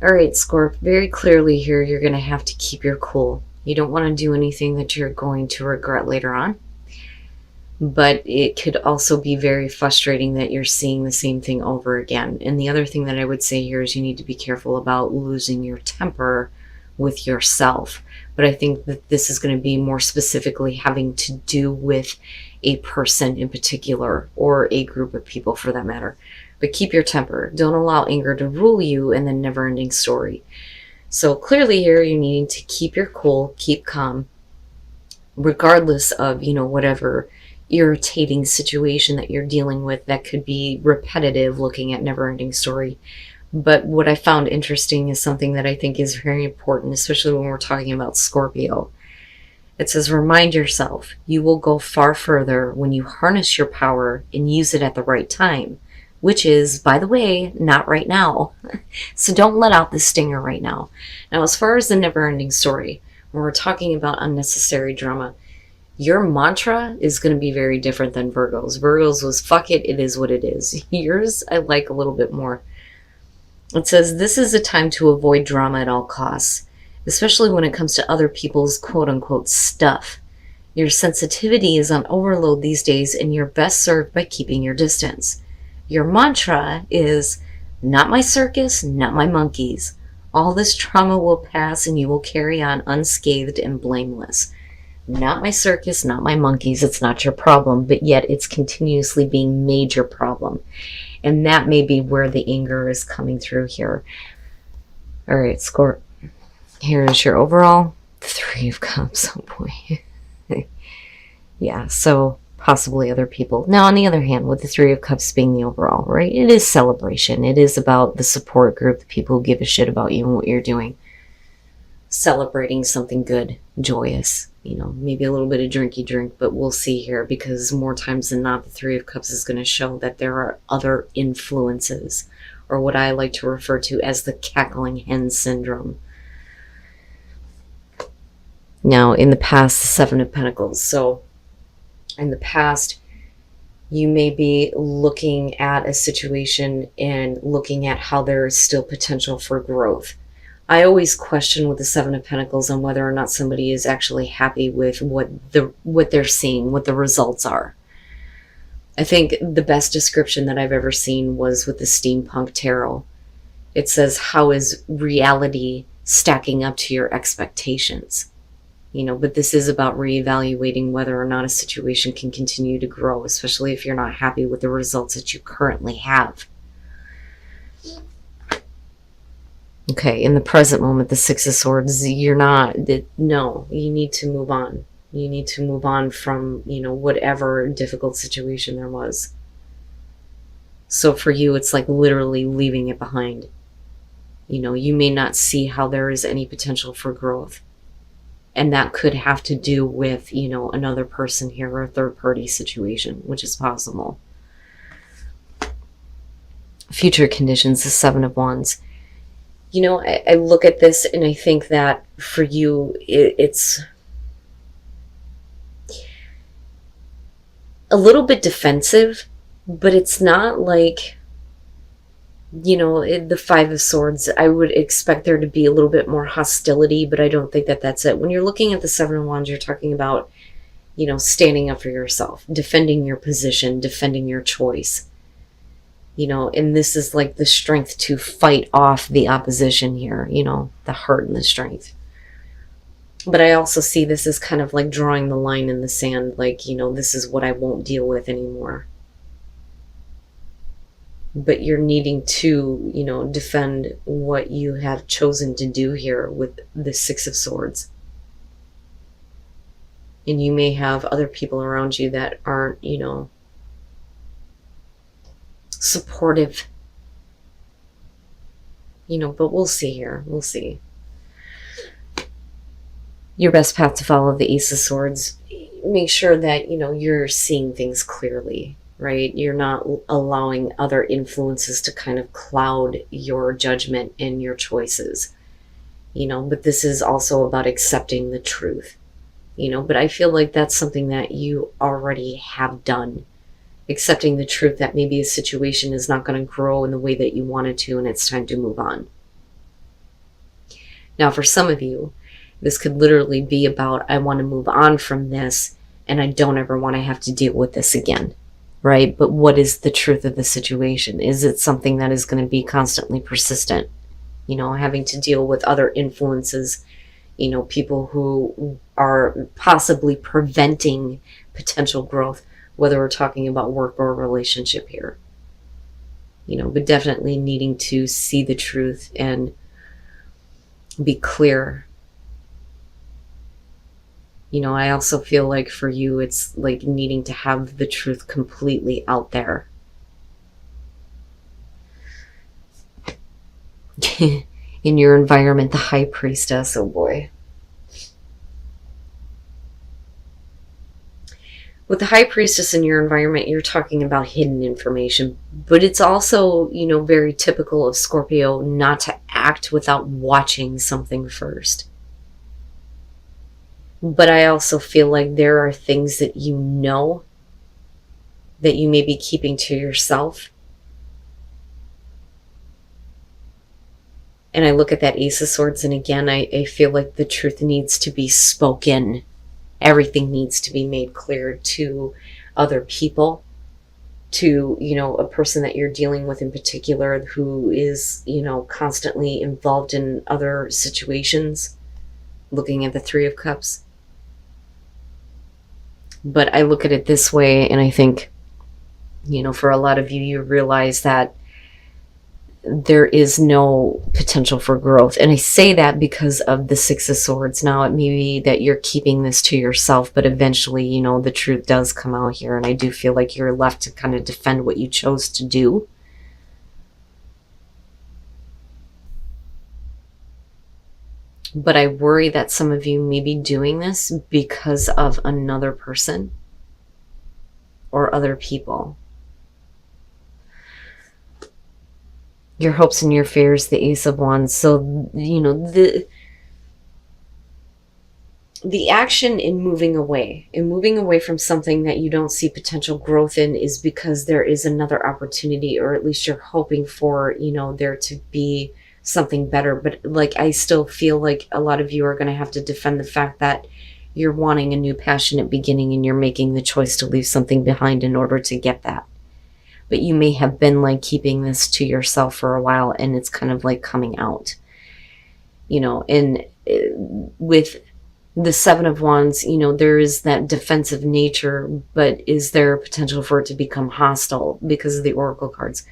All right, Scorp, very clearly here, you're going to have to keep your cool. You don't want to do anything that you're going to regret later on. But it could also be very frustrating that you're seeing the same thing over again. And the other thing that I would say here is you need to be careful about losing your temper with yourself. But I think that this is going to be more specifically having to do with a person in particular, or a group of people for that matter. But keep your temper. Don't allow anger to rule you, and the never-ending story. So clearly here you're needing to keep your cool, keep calm, regardless of, whatever irritating situation that you're dealing with that could be repetitive, looking at never-ending story. But what I found interesting is something that I think is very important, especially when we're talking about Scorpio. It says, remind yourself, you will go far further when you harness your power and use it at the right time, which is, by the way, not right now. So don't let out the stinger right now. Now, as far as the never-ending story, when we're talking about unnecessary drama, your mantra is going to be very different than Virgo's. Virgo's was, fuck it, it is what it is. Yours, I like a little bit more. It says, this is a time to avoid drama at all costs, especially when it comes to other people's quote-unquote stuff. Your sensitivity is on overload these days, and you're best served by keeping your distance. Your mantra is, not my circus, not my monkeys. All this trauma will pass, and you will carry on unscathed and blameless. Not my circus, not my monkeys. It's not your problem, but yet it's continuously being made your problem. And that may be where the anger is coming through here. All right, Scorp. Here is your overall. 3 of Cups. Oh boy. Yeah, so possibly other people. Now, on the other hand, with the 3 of Cups being the overall, right? It is celebration. It is about the support group, the people who give a shit about you and what you're doing. Celebrating something good, joyous. Maybe a little bit of drinky drink, but we'll see here, because more times than not, the 3 of Cups is going to show that there are other influences, or what I like to refer to as the cackling hen syndrome. Now, in the past, the 7 of Pentacles. So, in the past, you may be looking at a situation and looking at how there is still potential for growth. I always question with the 7 of Pentacles on whether or not somebody is actually happy with what they're seeing, what the results are. I think the best description that I've ever seen was with the Steampunk Tarot. It says, how is reality stacking up to your expectations? But this is about reevaluating whether or not a situation can continue to grow, especially if you're not happy with the results that you currently have. Okay, in the present moment, the 6 of Swords, no, you need to move on. You need to move on from, whatever difficult situation there was. So for you, it's like literally leaving it behind. You may not see how there is any potential for growth. And that could have to do with, another person here, or a third-party situation, which is possible. Future conditions, the 7 of Wands. I look at this and I think that for you, it's a little bit defensive, but it's not like, the 5 of Swords. I would expect there to be a little bit more hostility, but I don't think that that's it. When you're looking at the 7 of Wands, you're talking about, standing up for yourself, defending your position, defending your choice. And this is like the strength to fight off the opposition here, the heart and the strength. But I also see this as kind of like drawing the line in the sand, like, this is what I won't deal with anymore. But you're needing to, defend what you have chosen to do here with the 6 of Swords. And you may have other people around you that aren't, supportive, but we'll see here. We'll see. Your best path to follow, the Ace of Swords. Make sure that, you're seeing things clearly, right? You're not allowing other influences to kind of cloud your judgment and your choices, but this is also about accepting the truth, but I feel like that's something that you already have done. Accepting the truth that maybe a situation is not going to grow in the way that you want it to, and it's time to move on. Now, for some of you, this could literally be about, I want to move on from this and I don't ever want to have to deal with this again, right? But what is the truth of the situation? Is it something that is going to be constantly persistent? You know, having to deal with other influences, you know, people who are possibly preventing potential growth, whether we're talking about work or a relationship here. You know, but definitely needing to see the truth and be clear. You know, I also feel like for you, it's like needing to have the truth completely out there. In your environment, the High Priestess, oh boy. With the High Priestess in your environment, you're talking about hidden information, but it's also, you know, very typical of Scorpio not to act without watching something first. But I also feel like there are things that you know that you may be keeping to yourself. And I look at that Ace of Swords, and again, I feel like the truth needs to be spoken. Everything needs to be made clear to other people, to, you know, a person that you're dealing with in particular who is, you know, constantly involved in other situations. Looking at the Three of Cups. But I look at it this way, and I think, you know, for a lot of you, you realize that there is no potential for growth. And I say that because of the Six of Swords. Now, it may be that you're keeping this to yourself, but eventually, you know, the truth does come out here. And I do feel like you're left to kind of defend what you chose to do. But I worry that some of you may be doing this because of another person or other people. Your hopes and your fears, the Ace of Wands. So, you know, the action in moving away from something that you don't see potential growth in is because there is another opportunity, or at least you're hoping for, you know, there to be something better. But like, I still feel like a lot of you are going to have to defend the fact that you're wanting a new passionate beginning and you're making the choice to leave something behind in order to get that. But you may have been like keeping this to yourself for a while, and it's kind of like coming out, you know. And with the Seven of Wands, you know, there is that defensive nature, but is there a potential for it to become hostile because of the Oracle cards?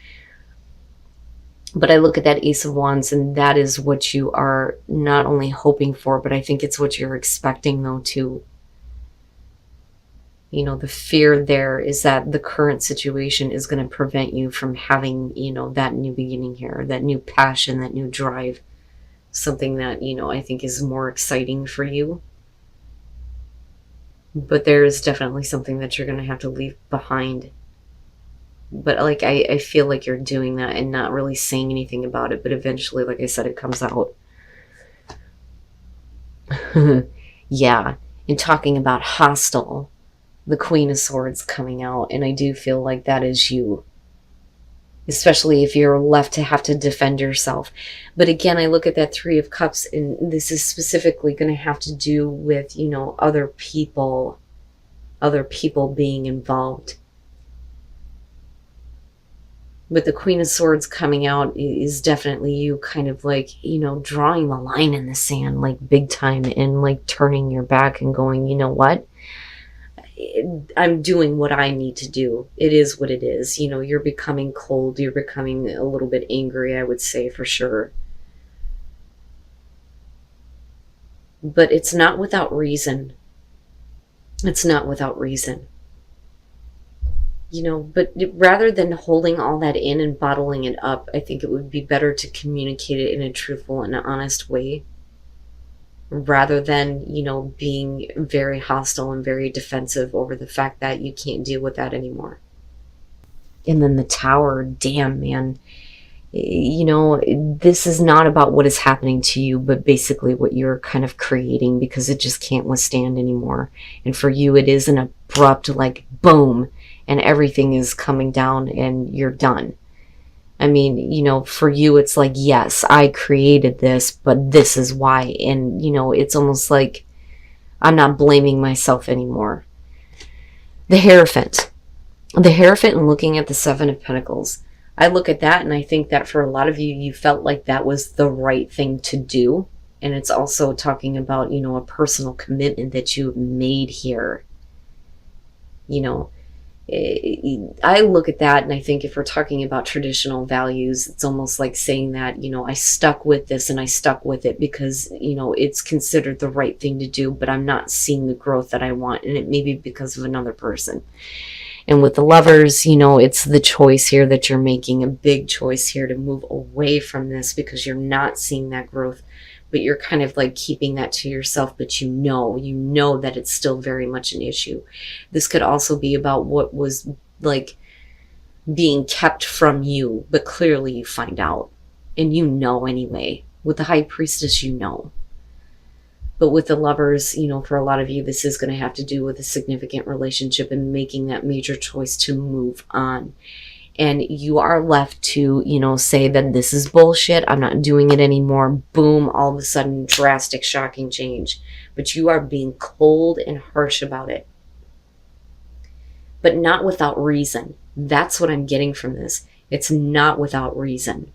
But I look at that Ace of Wands, and that is what you are not only hoping for, but I think it's what you're expecting though too. You know, the fear there is that the current situation is going to prevent you from having, you know, that new beginning here, that new passion, that new drive, something that, you know, I think is more exciting for you. But there is definitely something that you're going to have to leave behind. But like, I feel like you're doing that and not really saying anything about it. But eventually, like I said, it comes out. Yeah. And talking about hostile, the Queen of Swords coming out, and I do feel like that is you, especially if you're left to have to defend yourself. But again, I look at that Three of Cups, and this is specifically going to have to do with, you know, other people being involved. But the Queen of Swords coming out is definitely you kind of like, you know, drawing the line in the sand, like big time, and like turning your back and going, you know what? I'm doing what I need to do. It is what it is. You know, you're becoming cold. You're becoming a little bit angry, I would say, for sure. But it's not without reason. It's not without reason. You know, but rather than holding all that in and bottling it up, I think it would be better to communicate it in a truthful and honest way, rather than, you know, being very hostile and very defensive over the fact that you can't deal with that anymore. And then the Tower, damn, man. You know, this is not about what is happening to you, but basically what you're kind of creating, because it just can't withstand anymore. And for you, it is an abrupt, like, boom, and everything is coming down and you're done. I mean, you know, for you, it's like, yes, I created this, but this is why. And, you know, it's almost like I'm not blaming myself anymore. The Hierophant. The Hierophant, and looking at the Seven of Pentacles, I look at that and I think that for a lot of you, you felt like that was the right thing to do. And it's also talking about, you know, a personal commitment that you've made here. You know, I look at that and I think if we're talking about traditional values, it's almost like saying that, you know, I stuck with this and I stuck with it because, you know, it's considered the right thing to do, but I'm not seeing the growth that I want. And it may be because of another person. And with the Lovers, you know, it's the choice here that you're making, a big choice here to move away from this because you're not seeing that growth, but you're kind of like keeping that to yourself, but you know that it's still very much an issue. This could also be about what was like being kept from you, but clearly you find out, and you know anyway. With the High Priestess, you know. But with the Lovers, you know, for a lot of you, this is going to have to do with a significant relationship and making that major choice to move on. And you are left to, you know, say that this is bullshit, I'm not doing it anymore. Boom, all of a sudden, drastic, shocking change. But you are being cold and harsh about it. But not without reason. That's what I'm getting from this. It's not without reason.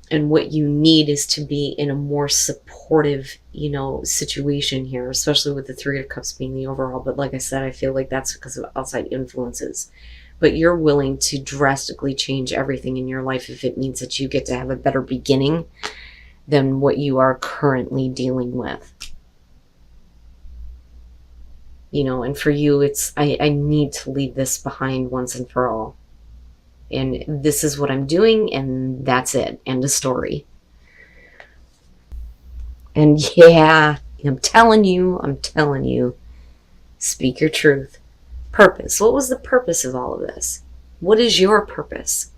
And what you need is to be in a more supportive, you know, situation here, especially with the Three of Cups being the overall. But like I said, I feel like that's because of outside influences. But you're willing to drastically change everything in your life if it means that you get to have a better beginning than what you are currently dealing with. You know, and for you, it's, I need to leave this behind once and for all. And this is what I'm doing, and that's it. End of story. And yeah, I'm telling you, speak your truth. Purpose. What was the purpose of all of this? What is your purpose?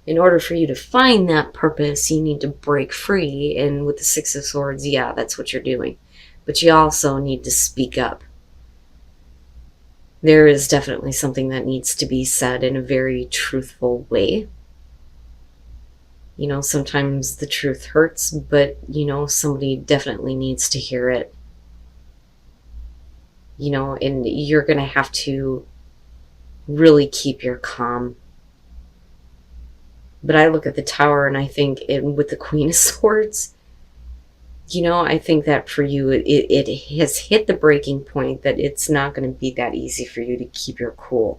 In order for you to find that purpose, you need to break free. And with the Six of Swords, yeah, that's what you're doing. But you also need to speak up. There is definitely something that needs to be said in a very truthful way. You know, sometimes the truth hurts, but, you know, somebody definitely needs to hear it. You know, and you're going to have to really keep your calm. But I look at the Tower and I think with the Queen of Swords, you know, I think that for you, it has hit the breaking point that it's not going to be that easy for you to keep your cool.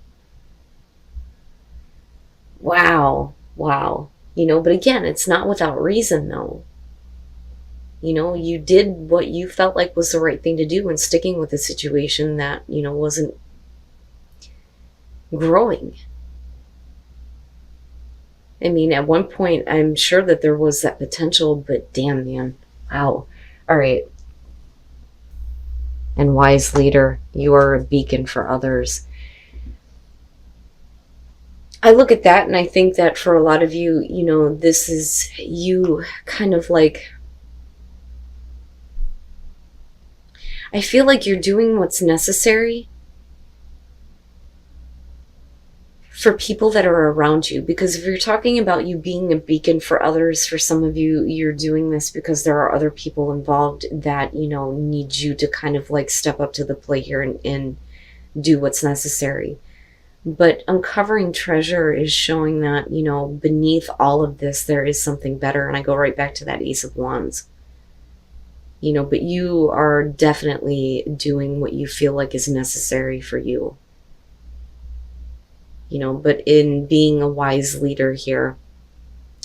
Wow. You know, but again, it's not without reason, though. You know, you did what you felt like was the right thing to do and sticking with a situation that, you know, wasn't growing. I mean, at one point, I'm sure that there was that potential, but damn, man. Wow. All right. And wise leader, you are a beacon for others. I look at that and I think that for a lot of you, you know, this is you kind of like, I feel like you're doing what's necessary for people that are around you. Because if you're talking about you being a beacon for others, for some of you, you're doing this because there are other people involved that, you know, need you to kind of like step up to the plate here and do what's necessary. But uncovering treasure is showing that, you know, beneath all of this, there is something better. And I go right back to that Ace of Wands. You know, but you are definitely doing what you feel like is necessary for you. You know, but in being a wise leader here,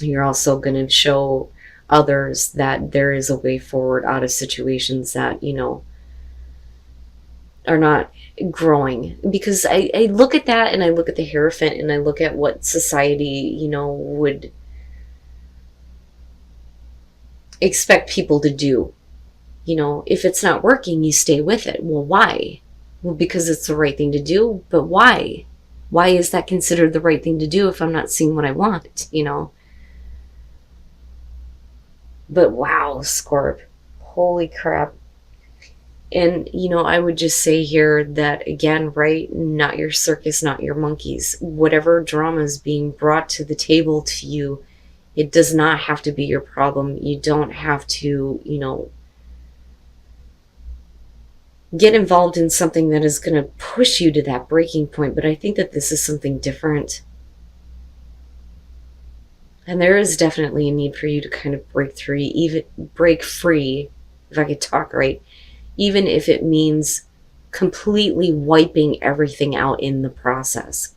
you're also going to show others that there is a way forward out of situations that, you know, are not growing. Because I look at that and I look at the Hierophant and I look at what society, you know, would expect people to do. You know, if it's not working, you stay with it. Well, why? Well, because it's the right thing to do. But why? Why is that considered the right thing to do if I'm not seeing what I want, you know? But wow, Scorp. Holy crap. And, I would just say here that, again, right, not your circus, not your monkeys. Whatever drama is being brought to the table to you, it does not have to be your problem. You don't have to, get involved in something that is going to push you to that breaking point. But I think that this is something different. And there is definitely a need for you to kind of break free, if I could talk right, even if it means completely wiping everything out in the process.